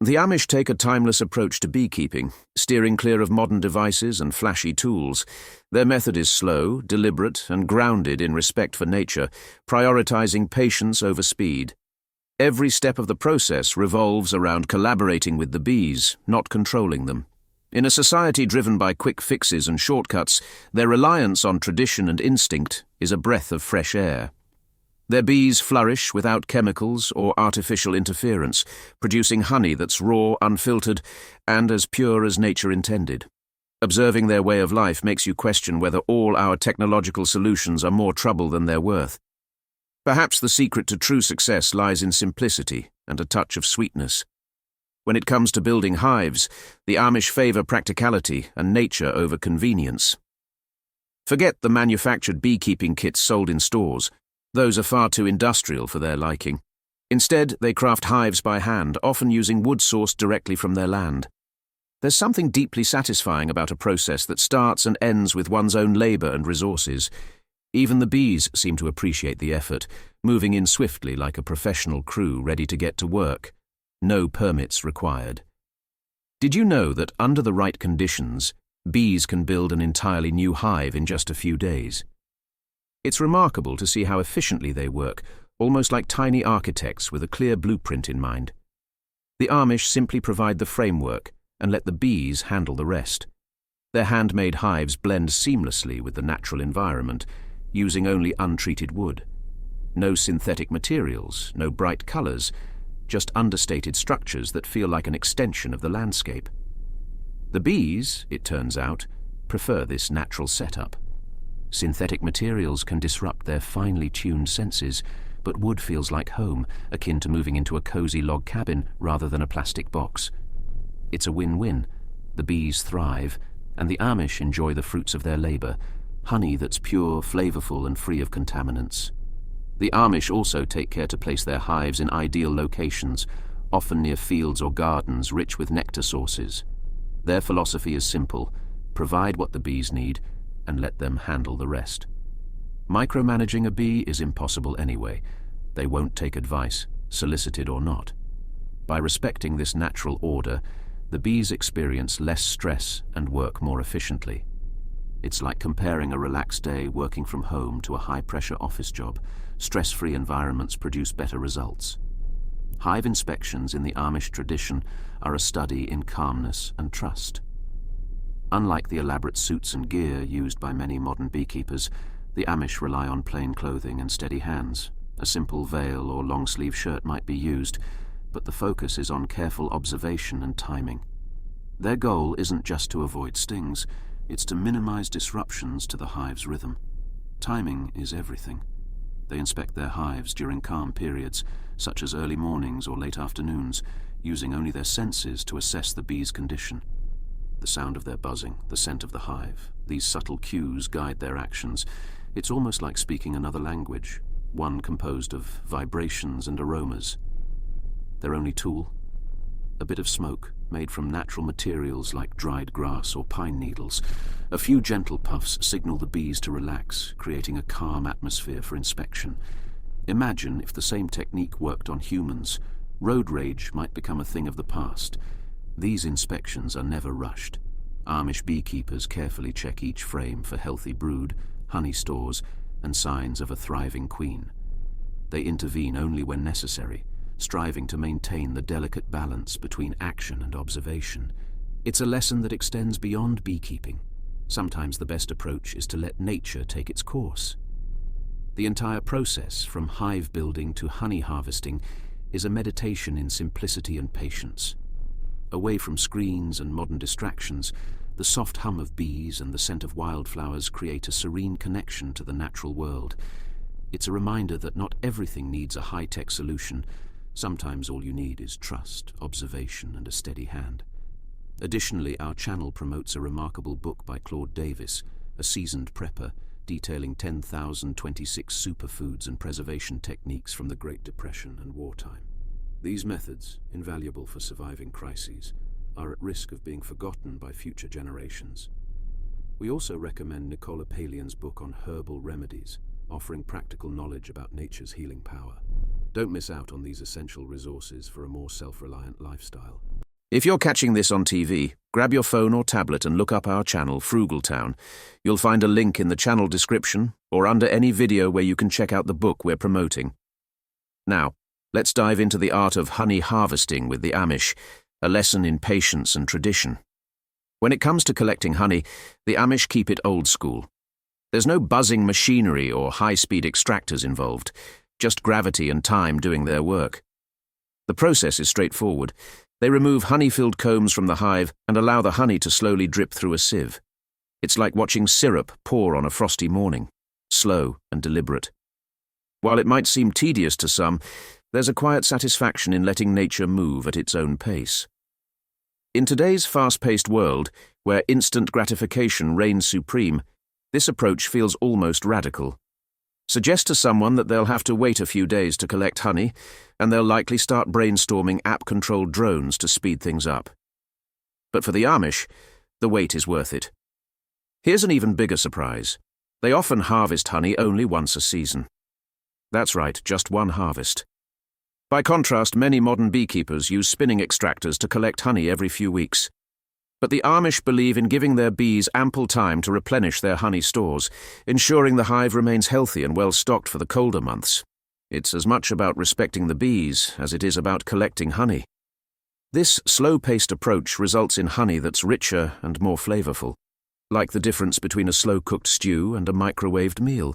The Amish take a timeless approach to beekeeping, steering clear of modern devices and flashy tools. Their method is slow, deliberate, and grounded in respect for nature, prioritizing patience over speed. Every step of the process revolves around collaborating with the bees, not controlling them. In a society driven by quick fixes and shortcuts, their reliance on tradition and instinct is a breath of fresh air. Their bees flourish without chemicals or artificial interference, producing honey that's raw, unfiltered, and as pure as nature intended. Observing their way of life makes you question whether all our technological solutions are more trouble than they're worth. Perhaps the secret to true success lies in simplicity and a touch of sweetness. When it comes to building hives, the Amish favor practicality and nature over convenience. Forget the manufactured beekeeping kits sold in stores. Those are far too industrial for their liking. Instead, they craft hives by hand, often using wood sourced directly from their land. There's something deeply satisfying about a process that starts and ends with one's own labor and resources. Even the bees seem to appreciate the effort, moving in swiftly like a professional crew ready to get to work. No permits required. Did you know that under the right conditions, bees can build an entirely new hive in just a few days? It's remarkable to see how efficiently they work, almost like tiny architects with a clear blueprint in mind. The Amish simply provide the framework and let the bees handle the rest. Their handmade hives blend seamlessly with the natural environment, using only untreated wood. No synthetic materials, no bright colors, just understated structures that feel like an extension of the landscape. The bees, it turns out, prefer this natural setup. Synthetic materials can disrupt their finely tuned senses, but wood feels like home, akin to moving into a cozy log cabin rather than a plastic box. It's a win-win. The bees thrive, and the Amish enjoy the fruits of their labor, honey that's pure, flavorful, and free of contaminants. The Amish also take care to place their hives in ideal locations, often near fields or gardens rich with nectar sources. Their philosophy is simple: provide what the bees need, and let them handle the rest. Micromanaging a bee is impossible anyway. They won't take advice, solicited or not. By respecting this natural order, the bees experience less stress and work more efficiently. It's like comparing a relaxed day working from home to a high-pressure office job. Stress-free environments produce better results. Hive inspections in the Amish tradition are a study in calmness and trust. Unlike the elaborate suits and gear used by many modern beekeepers, the Amish rely on plain clothing and steady hands. A simple veil or long-sleeve shirt might be used, but the focus is on careful observation and timing. Their goal isn't just to avoid stings, it's to minimize disruptions to the hive's rhythm. Timing is everything. They inspect their hives during calm periods, such as early mornings or late afternoons, using only their senses to assess the bee's condition. The sound of their buzzing, the scent of the hive, these subtle cues guide their actions. It's almost like speaking another language, one composed of vibrations and aromas. Their only tool? A bit of smoke, made from natural materials like dried grass or pine needles. A few gentle puffs signal the bees to relax, creating a calm atmosphere for inspection. Imagine if the same technique worked on humans. Road rage might become a thing of the past. These inspections are never rushed. Amish beekeepers carefully check each frame for healthy brood, honey stores, and signs of a thriving queen. They intervene only when necessary, striving to maintain the delicate balance between action and observation. It's a lesson that extends beyond beekeeping. Sometimes the best approach is to let nature take its course. The entire process, from hive building to honey harvesting, is a meditation in simplicity and patience. Away from screens and modern distractions, the soft hum of bees and the scent of wildflowers create a serene connection to the natural world. It's a reminder that not everything needs a high-tech solution. Sometimes all you need is trust, observation, and a steady hand. Additionally, our channel promotes a remarkable book by Claude Davis, a seasoned prepper, detailing 10,026 superfoods and preservation techniques from the Great Depression and wartime. These methods, invaluable for surviving crises, are at risk of being forgotten by future generations. We also recommend Nicola Palian's book on herbal remedies, offering practical knowledge about nature's healing power. Don't miss out on these essential resources for a more self-reliant lifestyle. If you're catching this on TV, grab your phone or tablet and look up our channel, Frugal Town. You'll find a link in the channel description or under any video where you can check out the book we're promoting. Now, let's dive into the art of honey harvesting with the Amish, a lesson in patience and tradition. When it comes to collecting honey, the Amish keep it old school. There's no buzzing machinery or high-speed extractors involved, just gravity and time doing their work. The process is straightforward. They remove honey-filled combs from the hive and allow the honey to slowly drip through a sieve. It's like watching syrup pour on a frosty morning, slow and deliberate. While it might seem tedious to some, there's a quiet satisfaction in letting nature move at its own pace. In today's fast-paced world, where instant gratification reigns supreme, this approach feels almost radical. Suggest to someone that they'll have to wait a few days to collect honey, and they'll likely start brainstorming app-controlled drones to speed things up. But for the Amish, the wait is worth it. Here's an even bigger surprise. They often harvest honey only once a season. That's right, just one harvest. By contrast, many modern beekeepers use spinning extractors to collect honey every few weeks. But the Amish believe in giving their bees ample time to replenish their honey stores, ensuring the hive remains healthy and well stocked for the colder months. It's as much about respecting the bees as it is about collecting honey. This slow-paced approach results in honey that's richer and more flavorful, like the difference between a slow-cooked stew and a microwaved meal.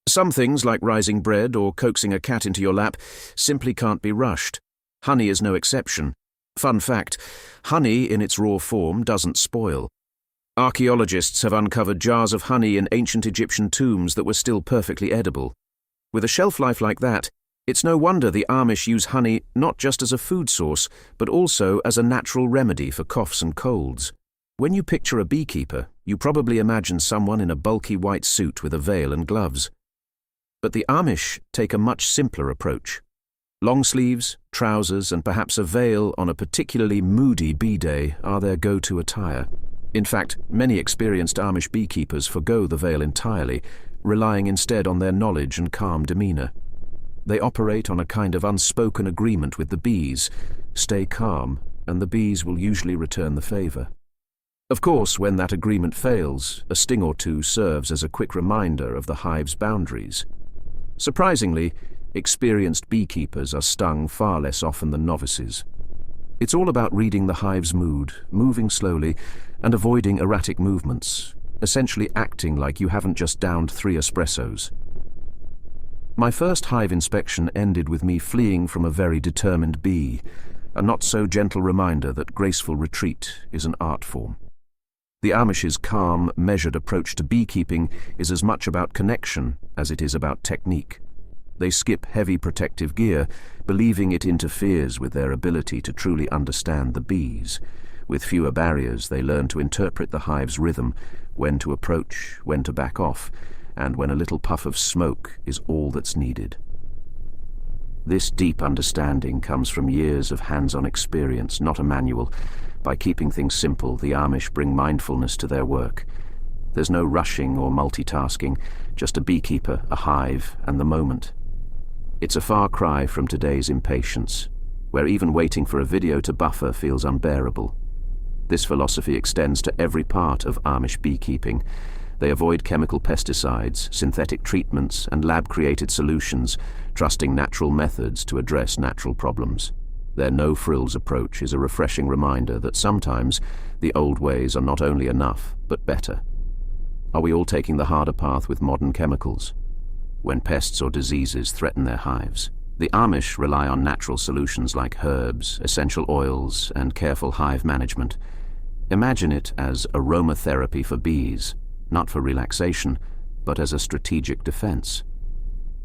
Some things, like rising bread or coaxing a cat into your lap, simply can't be rushed. Honey is no exception. Fun fact, honey in its raw form doesn't spoil. Archaeologists have uncovered jars of honey in ancient Egyptian tombs that were still perfectly edible. With a shelf life like that, it's no wonder the Amish use honey not just as a food source, but also as a natural remedy for coughs and colds. When you picture a beekeeper, you probably imagine someone in a bulky white suit with a veil and gloves. But the Amish take a much simpler approach. Long sleeves, trousers, and perhaps a veil on a particularly moody bee day are their go-to attire. In fact, many experienced Amish beekeepers forgo the veil entirely, relying instead on their knowledge and calm demeanor. They operate on a kind of unspoken agreement with the bees. Stay calm, and the bees will usually return the favor. Of course, when that agreement fails, a sting or two serves as a quick reminder of the hive's boundaries. Surprisingly, experienced beekeepers are stung far less often than novices. It's all about reading the hive's mood, moving slowly, and avoiding erratic movements, essentially acting like you haven't just downed 3 espressos. My first hive inspection ended with me fleeing from a very determined bee, a not-so-gentle reminder that graceful retreat is an art form. The Amish's calm, measured approach to beekeeping is as much about connection as it is about technique. They skip heavy protective gear, believing it interferes with their ability to truly understand the bees. With fewer barriers, they learn to interpret the hive's rhythm, when to approach, when to back off, and when a little puff of smoke is all that's needed. This deep understanding comes from years of hands-on experience, not a manual. By keeping things simple, the Amish bring mindfulness to their work. There's no rushing or multitasking, just a beekeeper, a hive, and the moment. It's a far cry from today's impatience, where even waiting for a video to buffer feels unbearable. This philosophy extends to every part of Amish beekeeping. They avoid chemical pesticides, synthetic treatments, and lab-created solutions, trusting natural methods to address natural problems. Their no-frills approach is a refreshing reminder that sometimes the old ways are not only enough, but better. Are we all taking the harder path with modern chemicals? When pests or diseases threaten their hives, the Amish rely on natural solutions like herbs, essential oils, and careful hive management. Imagine it as aromatherapy for bees, not for relaxation, but as a strategic defense.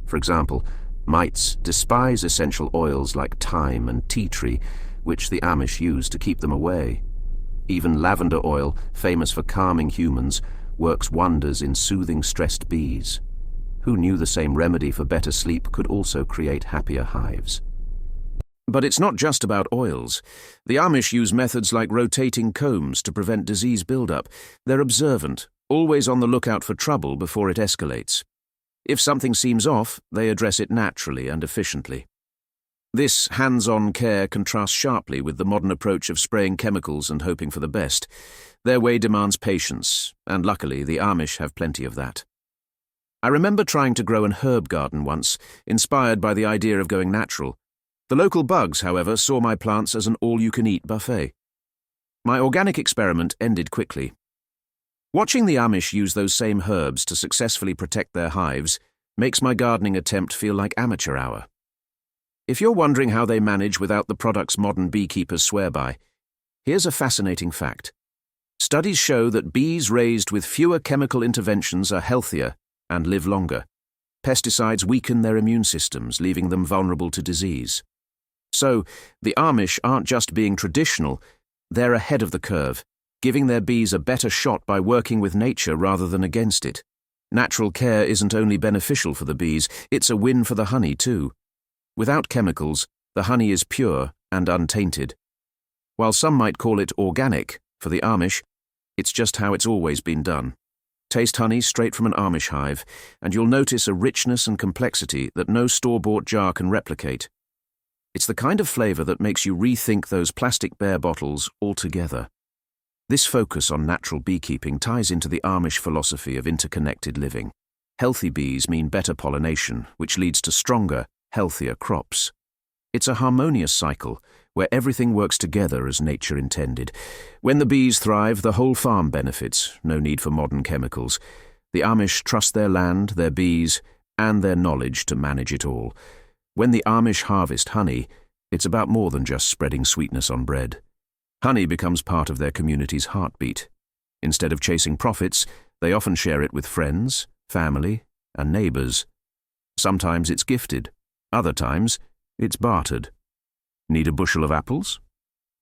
For example, mites despise essential oils like thyme and tea tree, which the Amish use to keep them away. Even lavender oil, famous for calming humans, works wonders in soothing stressed bees. Who knew the same remedy for better sleep could also create happier hives? But it's not just about oils. The Amish use methods like rotating combs to prevent disease buildup. They're observant, always on the lookout for trouble before it escalates. If something seems off, they address it naturally and efficiently. This hands-on care contrasts sharply with the modern approach of spraying chemicals and hoping for the best. Their way demands patience, and luckily the Amish have plenty of that. I remember trying to grow an herb garden once, inspired by the idea of going natural. The local bugs, however, saw my plants as an all-you-can-eat buffet. My organic experiment ended quickly. Watching the Amish use those same herbs to successfully protect their hives makes my gardening attempt feel like amateur hour. If you're wondering how they manage without the products modern beekeepers swear by, here's a fascinating fact. Studies show that bees raised with fewer chemical interventions are healthier and live longer. Pesticides weaken their immune systems, leaving them vulnerable to disease. So, the Amish aren't just being traditional, they're ahead of the curve, giving their bees a better shot by working with nature rather than against it. Natural care isn't only beneficial for the bees, it's a win for the honey too. Without chemicals, the honey is pure and untainted. While some might call it organic, for the Amish, it's just how it's always been done. Taste honey straight from an Amish hive, and you'll notice a richness and complexity that no store-bought jar can replicate. It's the kind of flavor that makes you rethink those plastic bear bottles altogether. This focus on natural beekeeping ties into the Amish philosophy of interconnected living. Healthy bees mean better pollination, which leads to stronger, healthier crops. It's a harmonious cycle where everything works together as nature intended. When the bees thrive, the whole farm benefits, no need for modern chemicals. The Amish trust their land, their bees, and their knowledge to manage it all. When the Amish harvest honey, it's about more than just spreading sweetness on bread. Honey becomes part of their community's heartbeat. Instead of chasing profits, they often share it with friends, family, and neighbors. Sometimes it's gifted. Other times, it's bartered. Need a bushel of apples?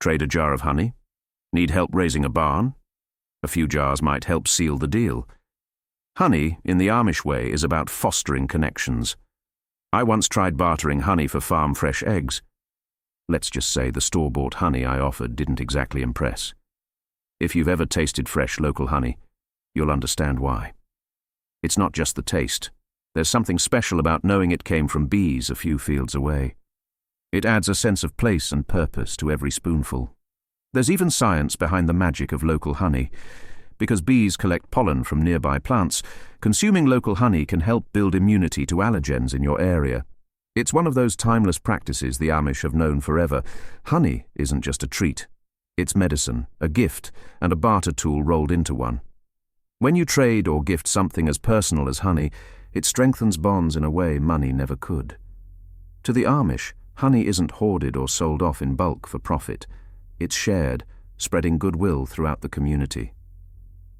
Trade a jar of honey? Need help raising a barn? A few jars might help seal the deal. Honey, in the Amish way, is about fostering connections. I once tried bartering honey for farm-fresh eggs. Let's just say the store-bought honey I offered didn't exactly impress. If you've ever tasted fresh local honey, you'll understand why. It's not just the taste. There's something special about knowing it came from bees a few fields away. It adds a sense of place and purpose to every spoonful. There's even science behind the magic of local honey. Because bees collect pollen from nearby plants, consuming local honey can help build immunity to allergens in your area. It's one of those timeless practices the Amish have known forever. Honey isn't just a treat. It's medicine, a gift, and a barter tool rolled into one. When you trade or gift something as personal as honey, it strengthens bonds in a way money never could. To the Amish, honey isn't hoarded or sold off in bulk for profit. It's shared, spreading goodwill throughout the community.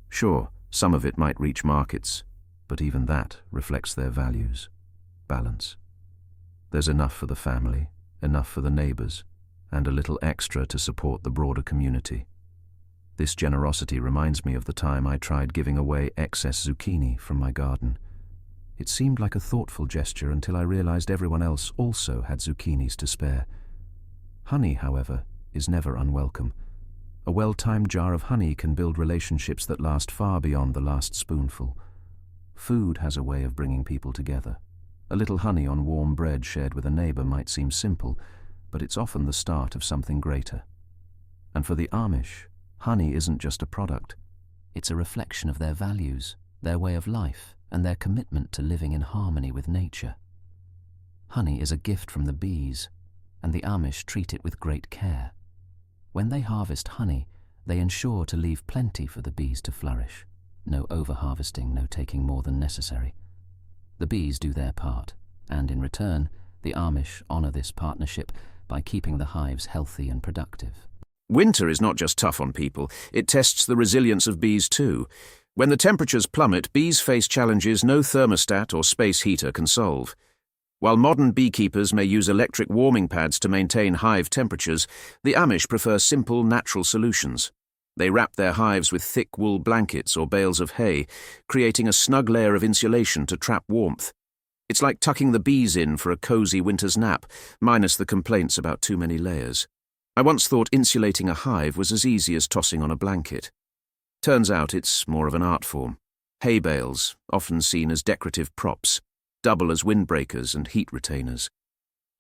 Sure, some of it might reach markets, but even that reflects their values. Balance. There's enough for the family, enough for the neighbors, and a little extra to support the broader community. This generosity reminds me of the time I tried giving away excess zucchini from my garden. It seemed like a thoughtful gesture until I realized everyone else also had zucchinis to spare. Honey, however, is never unwelcome. A well-timed jar of honey can build relationships that last far beyond the last spoonful. Food has a way of bringing people together. A little honey on warm bread shared with a neighbor might seem simple, but it's often the start of something greater. And for the Amish, honey isn't just a product. It's a reflection of their values, their way of life, and their commitment to living in harmony with nature. Honey is a gift from the bees, and the Amish treat it with great care. When they harvest honey, they ensure to leave plenty for the bees to flourish. No over-harvesting, no taking more than necessary. The bees do their part, and in return, the Amish honor this partnership by keeping the hives healthy and productive. Winter is not just tough on people, it tests the resilience of bees too. When the temperatures plummet, bees face challenges no thermostat or space heater can solve. While modern beekeepers may use electric warming pads to maintain hive temperatures, the Amish prefer simple, natural solutions. They wrap their hives with thick wool blankets or bales of hay, creating a snug layer of insulation to trap warmth. It's like tucking the bees in for a cozy winter's nap, minus the complaints about too many layers. I once thought insulating a hive was as easy as tossing on a blanket. Turns out it's more of an art form. Hay bales, often seen as decorative props, double as windbreakers and heat retainers.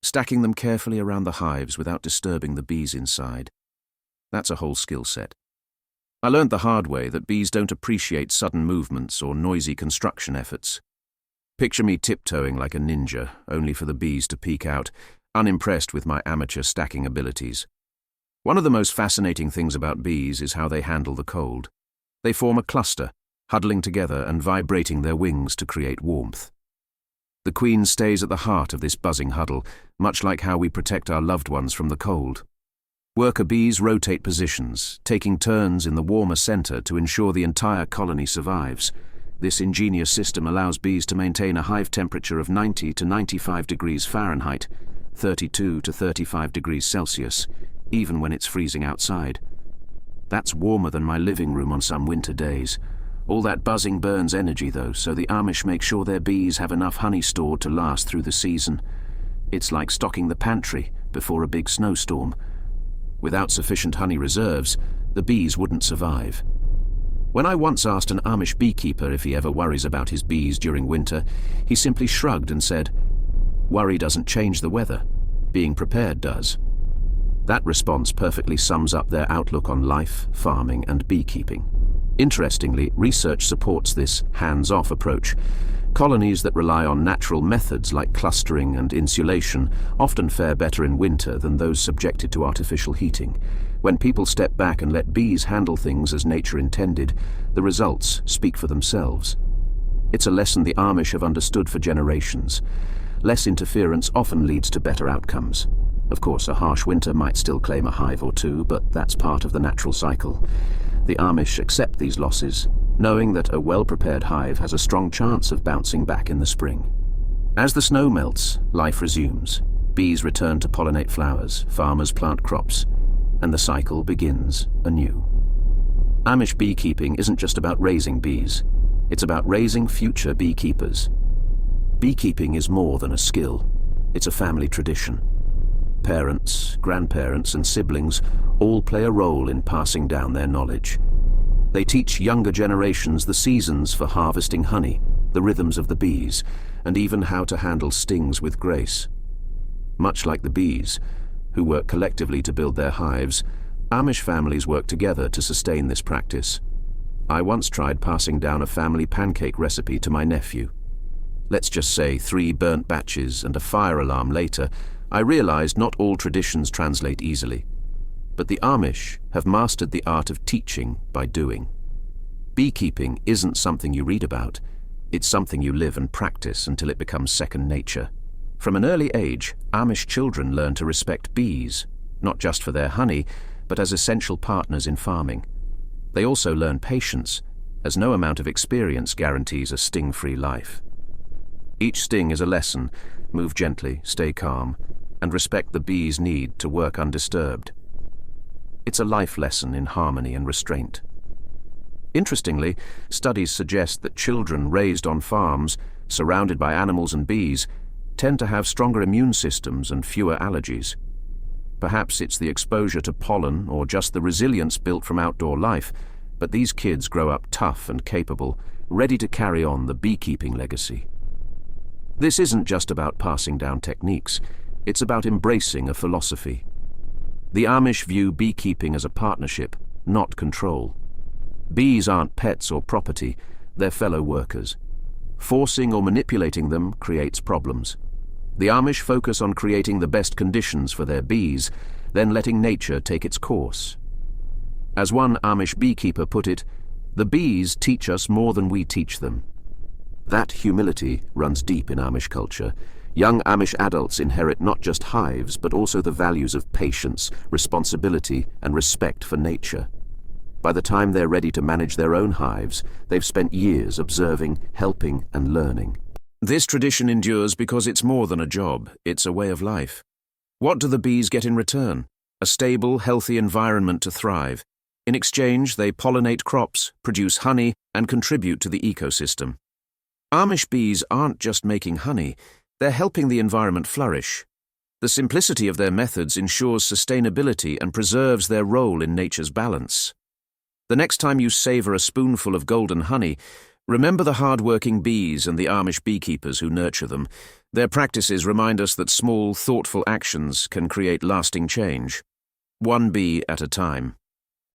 stacking them carefully around the hives without disturbing the bees inside. That's a whole skill set. I learned the hard way that bees don't appreciate sudden movements or noisy construction efforts. Picture me tiptoeing like a ninja, only for the bees to peek out, unimpressed with my amateur stacking abilities. One of the most fascinating things about bees is how they handle the cold. They form a cluster, huddling together and vibrating their wings to create warmth. The queen stays at the heart of this buzzing huddle, much like how we protect our loved ones from the cold. Worker bees rotate positions, taking turns in the warmer center to ensure the entire colony survives. This ingenious system allows bees to maintain a hive temperature of 90 to 95 degrees Fahrenheit, 32 to 35 degrees Celsius, even when it's freezing outside. That's warmer than my living room on some winter days. All that buzzing burns energy though, so the Amish make sure their bees have enough honey stored to last through the season. It's like stocking the pantry before a big snowstorm. Without sufficient honey reserves, the bees wouldn't survive. When I once asked an Amish beekeeper if he ever worries about his bees during winter, he simply shrugged and said, "Worry doesn't change the weather. Being prepared does." That response perfectly sums up their outlook on life, farming, and beekeeping. Interestingly, research supports this hands-off approach. Colonies that rely on natural methods like clustering and insulation often fare better in winter than those subjected to artificial heating. When people step back and let bees handle things as nature intended, the results speak for themselves. It's a lesson the Amish have understood for generations. Less interference often leads to better outcomes. Of course, a harsh winter might still claim a hive or two, but that's part of the natural cycle. The Amish accept these losses, knowing that a well-prepared hive has a strong chance of bouncing back in the spring. As the snow melts, life resumes. Bees return to pollinate flowers, farmers plant crops, and the cycle begins anew. Amish beekeeping isn't just about raising bees. It's about raising future beekeepers. Beekeeping is more than a skill. It's a family tradition. Parents, grandparents, and siblings all play a role in passing down their knowledge. They teach younger generations the seasons for harvesting honey, the rhythms of the bees, and even how to handle stings with grace. Much like the bees, who work collectively to build their hives, Amish families work together to sustain this practice. I once tried passing down a family pancake recipe to my nephew. Let's just say 3 burnt batches and a fire alarm later, I realized not all traditions translate easily. But the Amish have mastered the art of teaching by doing. Beekeeping isn't something you read about. It's something you live and practice until it becomes second nature. From an early age, Amish children learn to respect bees, not just for their honey, but as essential partners in farming. They also learn patience, as no amount of experience guarantees a sting-free life. Each sting is a lesson. Move gently, stay calm, and respect the bee's need to work undisturbed. It's a life lesson in harmony and restraint. Interestingly, studies suggest that children raised on farms, surrounded by animals and bees, tend to have stronger immune systems and fewer allergies. Perhaps it's the exposure to pollen or just the resilience built from outdoor life, but these kids grow up tough and capable, ready to carry on the beekeeping legacy. This isn't just about passing down techniques, it's about embracing a philosophy. The Amish view beekeeping as a partnership, not control. Bees aren't pets or property, they're fellow workers. Forcing or manipulating them creates problems. The Amish focus on creating the best conditions for their bees, then letting nature take its course. As one Amish beekeeper put it, "The bees teach us more than we teach them." That humility runs deep in Amish culture. Young Amish adults inherit not just hives, but also the values of patience, responsibility, and respect for nature. By the time they're ready to manage their own hives, they've spent years observing, helping, and learning. This tradition endures because it's more than a job, it's a way of life. What do the bees get in return? A stable, healthy environment to thrive. In exchange, they pollinate crops, produce honey, and contribute to the ecosystem. Amish bees aren't just making honey, they're helping the environment flourish. The simplicity of their methods ensures sustainability and preserves their role in nature's balance. The next time you savor a spoonful of golden honey, Remember the hard-working bees and the Amish beekeepers who nurture them. Their practices remind us that small, thoughtful actions can create lasting change. One bee at a time.